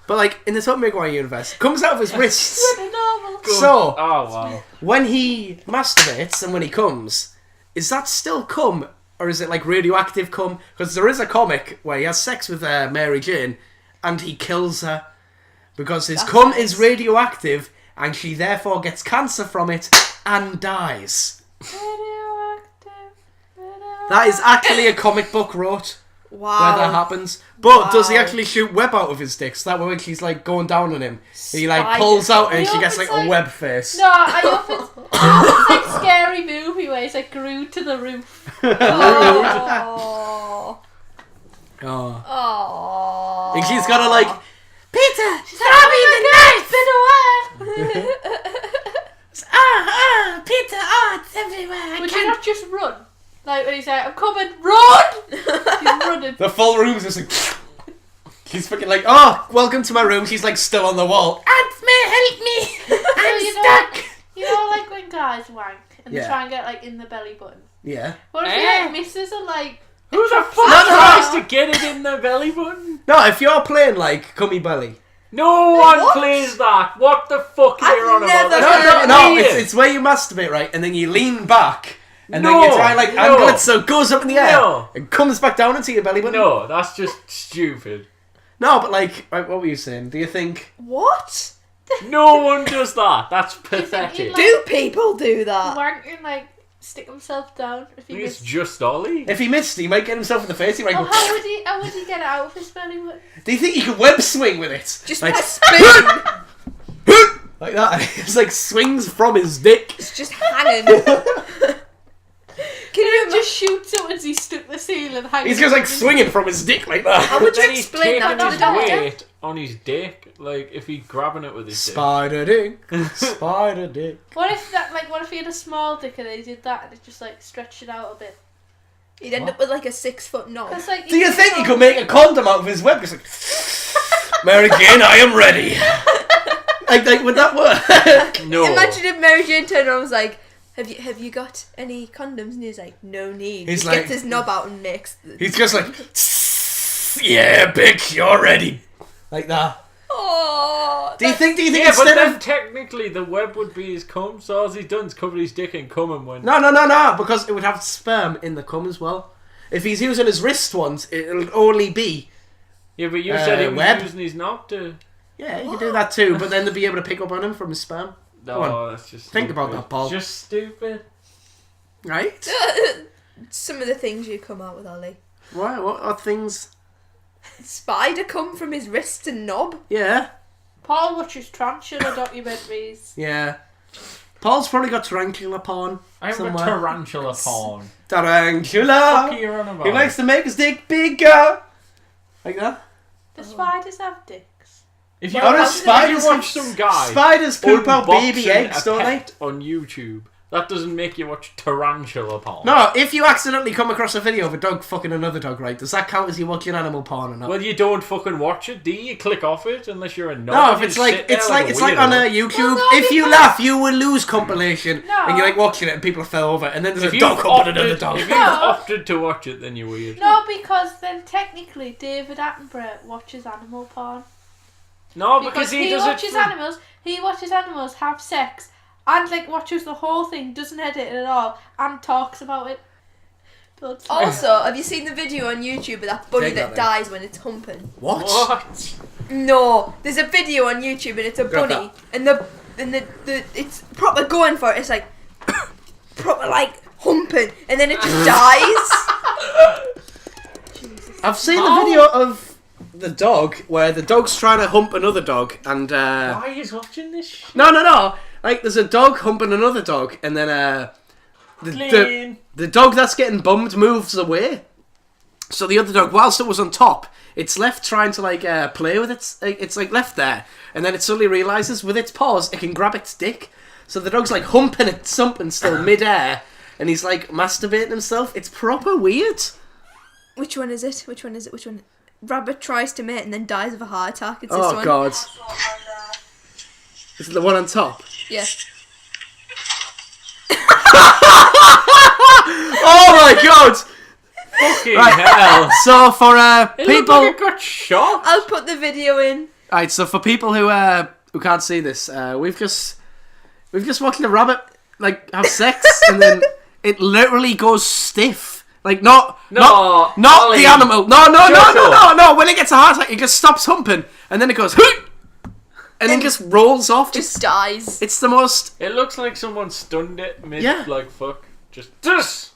But like in the Tobey Maguire universe, comes out of his wrists. Really normal. So Oh, wow. when he masturbates and when he comes, is that still cum or is it like radioactive cum? Because there is a comic where he has sex with Mary Jane and he kills her because his cum is radioactive and she therefore gets cancer from it and dies. That is actually a comic book wrote. Wow. Where that happens. But does he actually shoot web out of his dick? So that way when she's like going down on him, he like pulls out and she gets like a web face. No, I hope it's like Scary Movie where he's like glued to the roof. Oh. Oh. Oh. And she's gotta like, Peter, Stab me in the knife! Peter, it's everywhere. Would you not just run? Like when he's like, I'm coming, run! He's running. The full room's just like, he's fucking like, oh, welcome to my room. She's like still on the wall. Aunt May, help me. I'm stuck. You know, like when guys wank and they Yeah. try and get like in the belly button. Yeah. What if he like misses and like... Who the fuck No, no, tries no. to get it in the belly button? No, if you're playing like Cummy Belly. No one What? plays that. What the fuck are you I've on about? never No, heard no, of no. It's where you masturbate, right? And then you lean back. And then No, you try like no. angle it so it goes up in the air No. and comes back down into your belly button. No, that's just stupid. No, but like, right, what were you saying? Do you think? What? No one does that. That's you think pathetic. he'd, Do people do that? wank and like stick himself down if I he think it's missed? just Ollie. If he missed, he might get himself in the face. He might Oh, go. how would he get it out of his belly button? Do you think he could web swing with it? Just like, like spin. like that. It's like swings from his dick. It's just hanging. Can you He just shoots it as he stuck the ceiling hanging. He's just like swinging from his dick like that. How would you Then he's explain that taking to the his doctor? weight on his dick. Like, if he's grabbing it with his dick. Spider dick. Spider dick. What if he had a small dick and they did that and it just like stretched it out a bit? He'd end up with like a 6-foot knob. Cause, like, Do you think he could make a condom out of his web? Just like, Mary Jane, I am ready. like, would that work? No. Imagine if Mary Jane turned around and was like, have you got any condoms? And he's like, no need. He's He like- gets his knob out and makes the... He's just like, yeah, bitch, you're ready. Like that. Oh, Do you think Yeah, but instead then of... technically the web would be his cum, so all he's done is cover his dick in cum and when... No, because it would have sperm in the cum as well. If he's using his wrist ones, it'll only be... Yeah, but you said he was web. using his knob to... Yeah, you could do that too, but then they'll be able to pick up on him from his sperm. Come No, that's just Think stupid. about that, Paul. Just stupid. Right? some of the things you come out with, Ollie. Right, what are things... Spider come from his wrist and knob. Yeah. Paul watches tarantula documentaries. Yeah. Paul's probably got tarantula porn I have somewhere. a tarantula porn. Tarantula! What are you on about? He likes to make his dick bigger! Like that? Do spiders have dicks? If you, How does if you spiders... watch some guy Spiders poop out baby unboxing eggs, a don't they? pet on YouTube, that doesn't make you watch tarantula porn. No, if you accidentally come across a video of a dog fucking another dog, right, does that count as you watching animal porn or not? Well, you don't fucking watch it, do you? You click off it unless you're a no, knob. if it's like it's like on a YouTube. Well, no, if you because- laugh, you will lose compilation, No. and you're like watching it, and people fell over, and then there's If a you've dog humping opted- another dog. If you've No. opted to watch it, then you're weird. No, because then technically David Attenborough watches animal porn. No, because he does watches it. For, animals. He watches animals have sex and like watches the whole thing, doesn't edit it at all, and talks about it. That's Also, have you seen the video on YouTube of that bunny Take that that then. dies when it's humping? What? what? No, there's a video on YouTube and it's a Grab bunny and the it's proper going for it. It's like proper like humping and then it just dies. I've seen the video of the dog where the dog's trying to hump another dog, and Why are you watching this shit? no. Like there's a dog humping another dog, and then Clean. the dog that's getting bummed moves away. So the other dog, whilst it was on top, it's left trying to like play with it. It's like left there, and then it suddenly realizes with its paws it can grab its dick. So the dog's like humping it, something still mid-air, and he's like masturbating himself. It's proper weird. Which one is it? Which one? Rabbit tries to mate and then dies of a heart attack. It's this one. Oh God! Is it the one on top? Yeah. Oh my God! Fucking hell. So for It looked people, like it got shot. I'll put the video in. right. So for people who can't see this, we've just watched a rabbit like have sex, and then it literally goes stiff. Like not Ollie, the animal. No. shut up. When it gets a heart attack, it just stops humping, and then it goes, and then just rolls off. Just dies. It's the most It looks like someone stunned it mid, Yeah. like, fuck. Just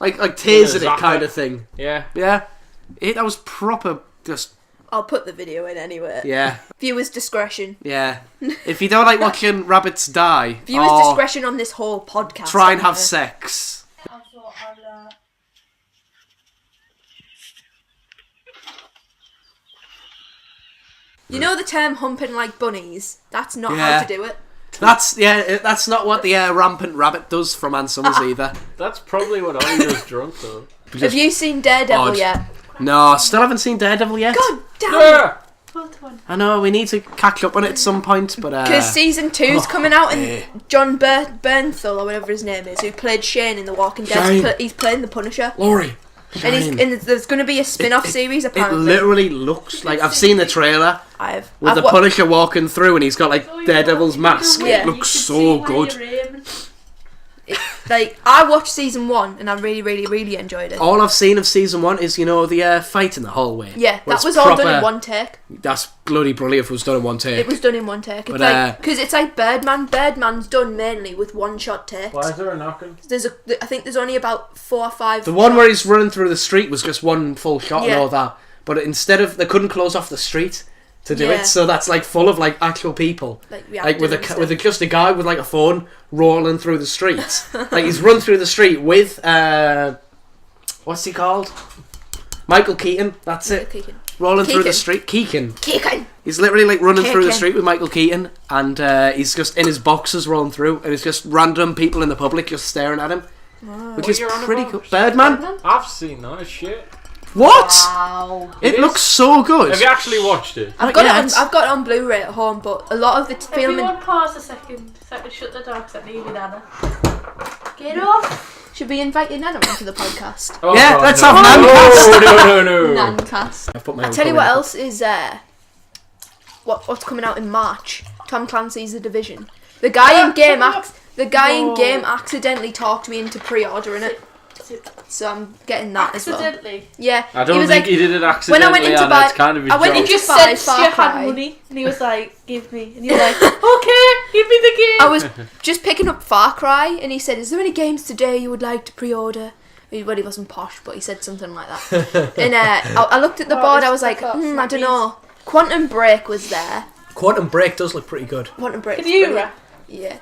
like tasered it Zap kind it. of thing. yeah. Yeah, that was proper. Just I'll put the video in anyway. yeah. Viewers' discretion. Yeah. If you don't like watching rabbits die, Viewers' or discretion on this whole podcast. try and have anyway. sex. You know the term humping like bunnies? That's not Yeah. how to do it. That's not what the rampant rabbit does from Ann Summers either. That's probably what Ollie does drunk, though. Have you seen Daredevil odd. yet? No, still haven't seen Daredevil yet. God damn it! Yeah. What one? I know we need to catch up on it at some point, but Because season 2's coming out and John Bernthal, or whatever his name is, who played Shane in The Walking Dead, Shane. he's playing the Punisher. Laurie. And there's going to be a spin-off series It apparently. literally looks like I've seen the trailer I've with the wa- Punisher walking through, and he's got like Oh, Daredevil's mask. Yeah. It looks so good. Like, I watched season 1 and I really, really, really enjoyed it. All I've seen of season 1 is the fight in the hallway. Yeah, where that it's was all done proper- in one take. That's bloody brilliant if it was done in one take. It was done in one take. It's But, like because it's like Birdman. Birdman's done mainly with one-shot takes. Why is there a knocking? I think there's only about 4 or 5. The one where he's running through the street was just one full shot and Yeah. all that. But instead of, they couldn't close off the street to do Yeah. it, so that's like full of like actual people. Like with reactors and with just a guy with like a phone rolling through the streets. Like he's run through the street with what's he called? Michael Keaton. That's it. Keegan. Rolling through the Keegan. street. Keegan. Keegan. He's literally like running through the Keegan. street with Michael Keaton, and he's just in his boxes rolling through, and it's just random people in the public just staring at him, which is you're on pretty about? cool. Birdman? I've seen that shit. What? Wow. It It looks is. so good. Have you actually watched it? I've got it on Blu-ray at home, but a lot of the filming. Everyone pause a second so I can shut the door because I need Nana. Get off! Should we invite your Nana onto the podcast? Oh, Yeah, God, let's no. have Nancast. No. Nancast. I've put my own Tell you colour what in. else is what's coming out in March. Tom Clancy's The Division. The guy in game accidentally talked me into pre-ordering it, so I'm getting that as well. Accidentally. Yeah, I don't was think like, he did it when accidentally, I went into and buy, it's kind of his I went job. into Just buy said Far you had Cry. money and he was like, give me. And you're like, okay, give me the game. I was just picking up Far Cry, and he said, "Is there any games today you would like to pre-order?" Well, he wasn't posh, but he said something like that. And I looked at the board. I was like, I don't know. Quantum Break was there. Quantum Break does look pretty good. Quantum Break. Can you rap? Yeah.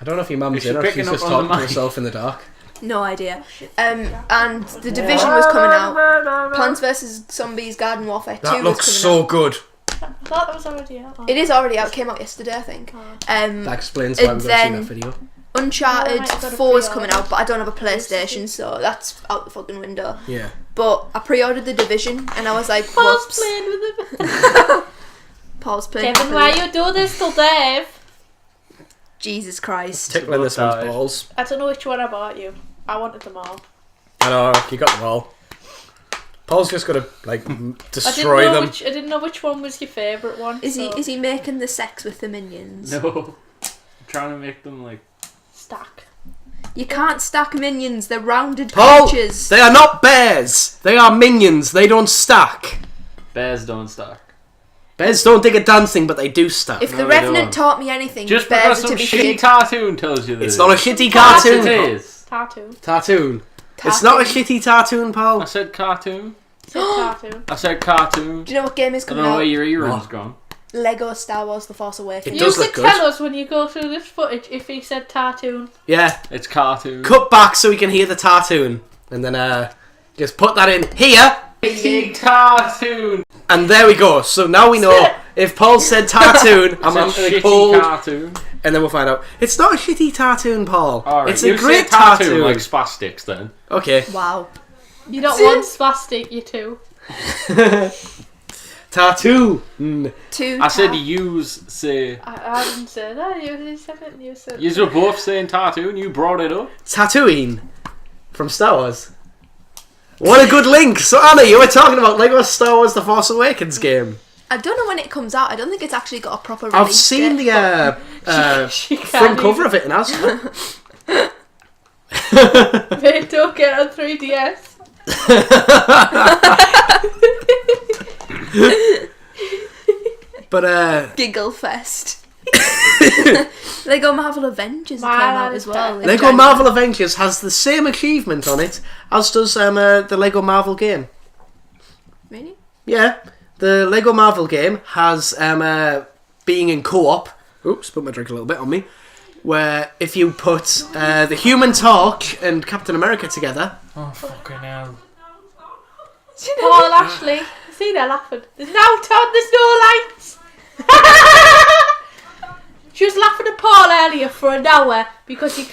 I don't know if your mum's Is she in or if picking she's up just on the talking to mic? herself in the dark. No idea. And The Division was coming out. Plants vs Zombies Garden Warfare 2 That was looks coming so out. good. I thought that was already out. It is already out. It came out yesterday, I think. That explains why and we've got to see then- that video. Uncharted Oh, right, I've got a 4 is pre-order. coming out, but I don't have a PlayStation, so that's out the fucking window. Yeah. But I pre-ordered The Division, and I was like, Paul's whoops. playing with him. Paul's playing. Kevin, why you do this to Dave? Jesus Christ. Tickling this one's Tired. balls. I don't know which one I bought you. I wanted them all. I know, you got them all. Paul's just got to, like, destroy them. I didn't know which one was your favourite one. Is so he making the sex with the minions? No. I'm trying to make them like. stack. You can't stack minions, they're rounded Paul, creatures. they are not bears. They are minions. They don't stack. Bears don't stack. Bears don't dig a dancing, but they do stack. If No, the they Revenant don't. taught me anything, Just bears because are some to be shitty feared. cartoon tells you this. It's not a shitty Yes, cartoon. it is. Tattoo. Cartoon. It's not a shitty cartoon, I Paul. said cartoon. Said tattoo. I said cartoon. Do you know what game is I don't coming know out? where your earring's What? gone. Lego Star Wars The Force Awakens. It You does could look good. tell us when you go through this footage if he said tattoo. Yeah. It's cartoon. Cut back so we can hear the cartoon. And then just put that in here. Big cartoon. And there we go. So now we know if Paul said cartoon, I'm It's a going to shitty cold. cartoon. And then we'll find out. It's not a shitty cartoon, Paul. Alright, It's a you great say cartoon cartoon. like spastics then. Okay. Wow. You're not one spastic, you two. Tattoo. I said use say. I didn't say that. You said it. You said. You were both saying tattoo, and you brought it up. Tatooine from Star Wars. What a good link. So Anna, you were talking about Lego Star Wars: The Force Awakens game. I don't know when it comes out. I don't think it's actually got a proper release I've seen date, the She front can't cover of it, and I was. They don't get on 3DS. But Giggle Fest. Lego Marvel Avengers came out as well. in Lego January. Marvel Avengers has the same achievement on it as does the Lego Marvel game. Really? Yeah, the Lego Marvel game has being in co-op. Oops, put my drink a little bit on me. Where if you put the Human Torch and Captain America together. Oh fucking hell! Paul Ashley. See, they're laughing. There's no Todd, there's no lights. She was laughing at Paul earlier for an hour because he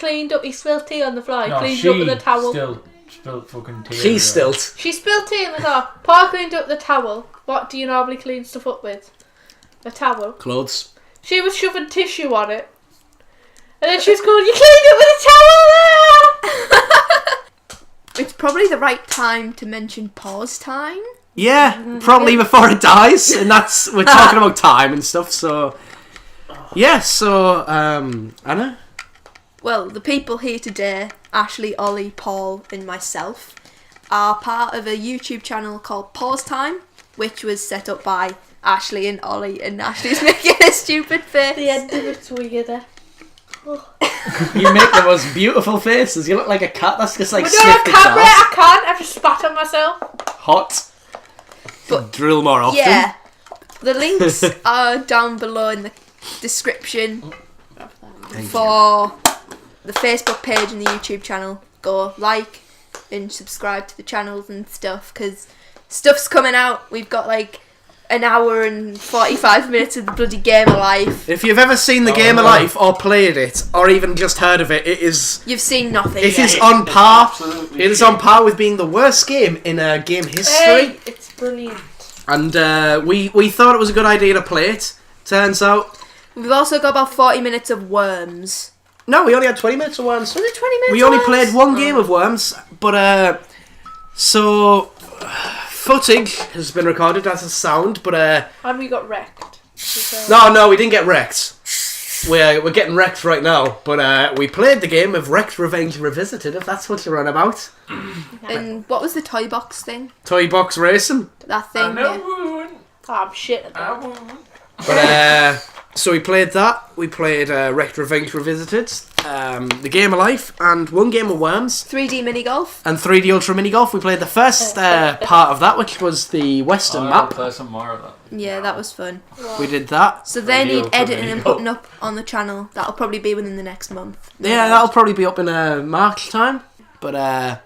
spilled tea on the floor. He cleaned up with a towel. Still spilled fucking tea. She's stilt. She spilled tea on the floor. Paul cleaned up the towel. What do you normally clean stuff up with? A towel. Clothes. She was shoving tissue on it. And then she was going, you cleaned it with a towel there! It's probably the right time to mention Pawstime. Yeah, probably before it dies, and we're talking about time and stuff. So yeah, so Anna. Well, the people here today, Ashley, Ollie, Paul, and myself, are part of a YouTube channel called Pawstime, which was set up by Ashley and Ollie, and Ashley's making a stupid face. The end of it's weirder. You make the most beautiful faces. You look like a cat that's just like But no, sniffed its camera, ass. I can't. I've just spat on myself. Hot. But drill more often. Yeah. The links are down below in the description for the Facebook page and the YouTube channel. Go like and subscribe to the channels and stuff, because stuff's coming out. We've got like an hour and 45 minutes of the bloody Game of Life. If you've ever seen the Game of Life or played it or even just heard of it, it is You've seen nothing it yet. is on par. absolutely It is on par with being the worst game in game history. Hey, it's brilliant. And we thought it was a good idea to play it. Turns out, We've also got about 40 minutes of Worms. no, we only had 20 minutes of Worms. Was it 20 minutes We of only Worms? played one game of Worms, but so footage has been recorded as a sound, but And we got wrecked. no, we didn't get wrecked. We're getting wrecked right now, but we played the game of Wrecked Revenge Revisited, if that's what you're on about. And what was the toy box thing? Toy Box Racing. That thing. Yeah. Oh, I'm shit at that. But so we played that. We played Wrecked Revenge Revisited, the Game of Life, and one game of Worms, 3D mini golf. and 3D Ultra Mini Golf. We played the first part of that, which was the Western map. Play some more of that. Yeah, that was fun. We did that. So they 3D need Ultra editing Mini and Golf. putting up on the channel. That'll probably be within the next month. Yeah, that'll probably be up in March time. But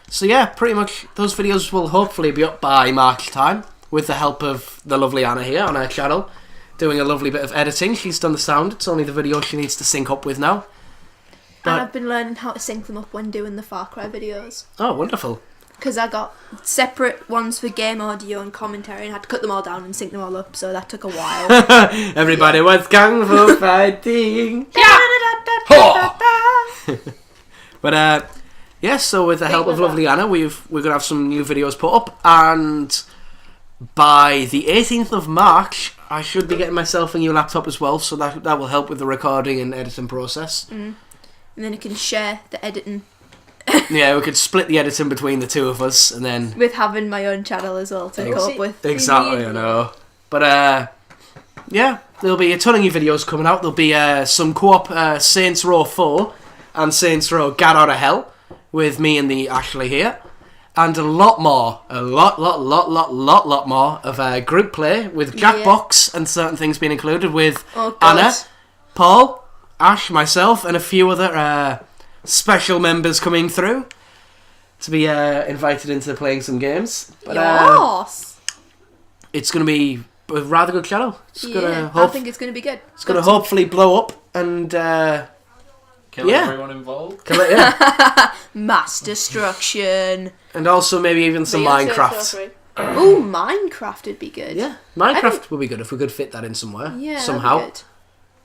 so yeah, pretty much those videos will hopefully be up by March time with the help of the lovely Anna here on her channel, doing a lovely bit of editing. She's done the sound. It's only the video she needs to sync up with now. And I've been learning how to sync them up when doing the Far Cry videos. Oh, wonderful. Because I got separate ones for game audio and commentary and had to cut them all down and sync them all up, so that took a while. Everybody was kung fu fighting. But yeah, so with the help of lovely Anna, we're gonna have some new videos put up, and by the 18th of March, I should be getting myself a new laptop as well, so that will help with the recording and editing process. And then I can share the editing Yeah, we could split the editing between the two of us, and then with having my own channel as well to cope with. exactly, I know. But yeah, there'll be a ton of new videos coming out. There'll be some co-op Saints Row 4 and Saints Row Get Out of Hell with me and the Ashley here, and a lot more, a lot more of group play with Jackbox and certain things being included with Anna, Paul, Ash, myself, and a few other special members coming through to be invited into playing some games. But Yes. it's going to be a rather good channel. It's Yeah, gonna I think it's going to be good. it's going to hopefully blow up and Can Kill Yeah. everyone involved. Yeah. Mass destruction. And also maybe even some Minecraft. Oh, Minecraft would be good. Yeah, Minecraft would be good if we could fit that in somewhere. Yeah, somehow. that'd be good.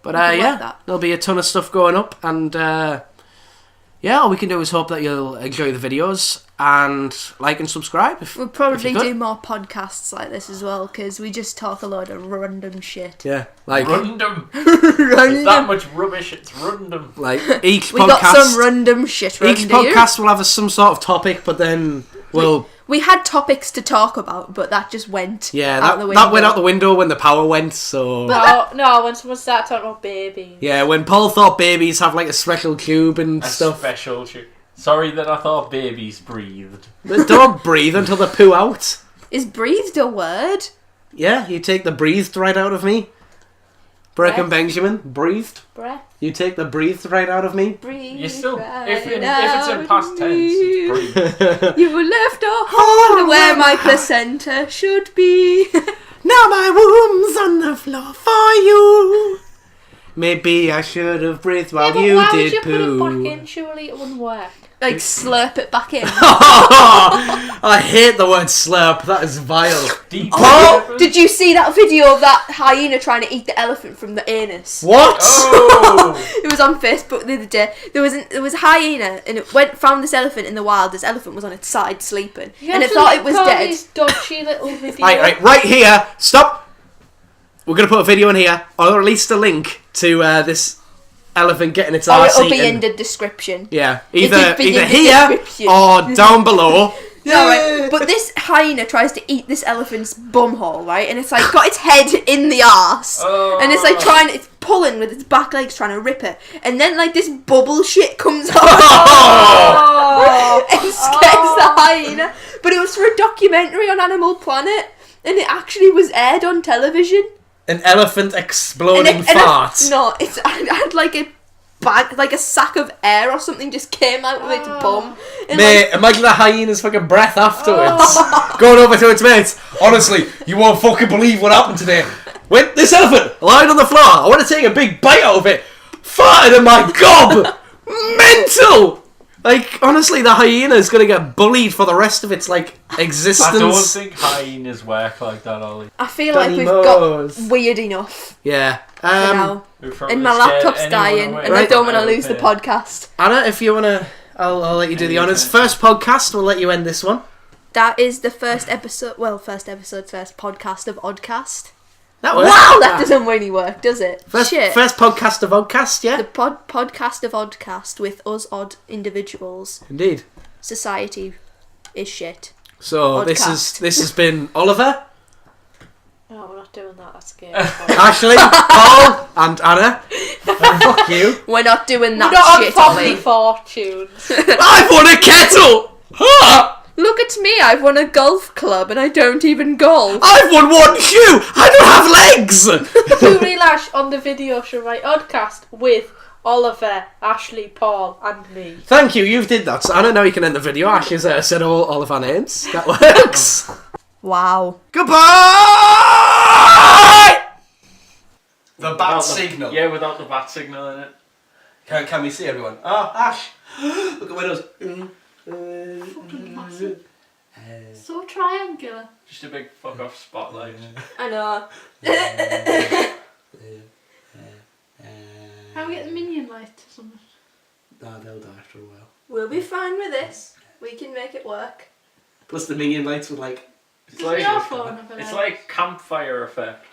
But We could yeah, work that. there'll be a ton of stuff going up, and yeah, all we can do is hope that you'll enjoy the videos and like and subscribe. We'll if probably you could. do more podcasts like this as well, because we just talk a lot of random shit. Yeah, like Random. There's that much rubbish. It's random. like each We podcast. got some random shit around Each here. podcast will have some sort of topic, but then we'll. We had topics to talk about, but that just went Yeah, out the window. that went out the window when the power went, so... No, when someone started talking about babies. Yeah, when Paul thought babies have like a special cube and A stuff. special shit. Sorry that I thought babies breathed. They don't breathe until they poo out. Is breathed a word? Yeah, you take the breathed right out of me. Burke and Benjamin, breathed. Breath. You take the breathed right out of me. Breathe. You still, right if it's in out past of tense, me. it's breathed. You left a hole where my placenta should be. Now my womb's on the floor for you. Maybe I should have breathed while But you why would did you put it back poo. in? Surely it wouldn't work. Like slurp it back in. I hate the word slurp. That is vile. Deep Oh, did you see that video of that hyena trying to eat the elephant from the anus? What? Oh! It was on Facebook the other day. There was a hyena, and it found this elephant in the wild. This elephant was on its side sleeping, and it thought it was dead. This dodgy little video. Right here. Stop. We're gonna put a video in here, or at least a link to this elephant getting its Or arse it'll be eaten. in the description. Yeah, It'll either be in the here description. or down below. No, right. But this hyena tries to eat this elephant's bumhole, right? And it's like got its head in the arse, and it's like it's pulling with its back legs trying to rip it, and then like this bubble shit comes out and scares the hyena. But it was for a documentary on Animal Planet, and it actually was aired on television. An elephant exploding farts. It had like a bag, like a sack of air or something just came out of its bum. And Mate, imagine the hyena's fucking breath afterwards. Going over to its mates. Honestly, you won't fucking believe what happened today. Wait, this elephant lying on the floor. I want to take a big bite out of it. Farted in my gob. Mental. Like, honestly, the hyena is going to get bullied for the rest of its, like, existence. I don't think hyenas work like that, Ollie. I feel like Danny we've Moores. got weird enough Yeah. for now. We've probably And my scared laptop's anyone dying, away and I Right. don't want to from lose the out podcast. Anna, if you want to, I'll let you do the honours. First podcast, we'll let you end this one. That is the first podcast of Oddcast. That works. Wow, that doesn't really work, does it? First Shit. podcast of Oddcast, yeah? The podcast of Oddcast with us odd individuals. Indeed. Society is shit. So Oddcast. this has been Oliver, No, we're not doing that. That's scary. Ashley, Paul, and Anna. Fuck you. We're not doing We're that not on shit, Poppy Ollie. Fortunes. I've won a kettle! Ha! Look at me, I've won a golf club and I don't even golf. I've won one shoe! I don't have legs! Julie Lash on the video should write Oddcast with Oliver, Ashley, Paul, and me. Thank you, you did that. So Anna, now you can end the video. Ash has said all of our names. That works. Wow. Goodbye! The bat Without signal. Yeah, without the bat signal in it. Can we see everyone? Oh, Ash! Look at my nose. Fucking massive. So triangular. Just a big fuck off spotlight. I know. How we get the minion light or something? Nah, they'll die after a while. We'll be fine with this. We can make it work. Plus the minion lights would like... It's Does like your phone have a it's light? like campfire effect.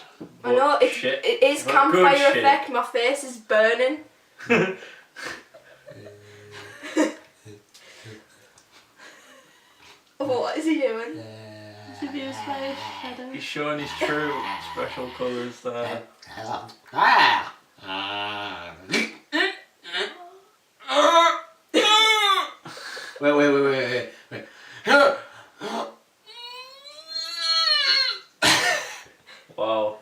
I know, but shit. it is But campfire good shit. effect. My face is burning. What is he doing? Should be a slash shadow. He's showing his true special colours there. Wait. Wow.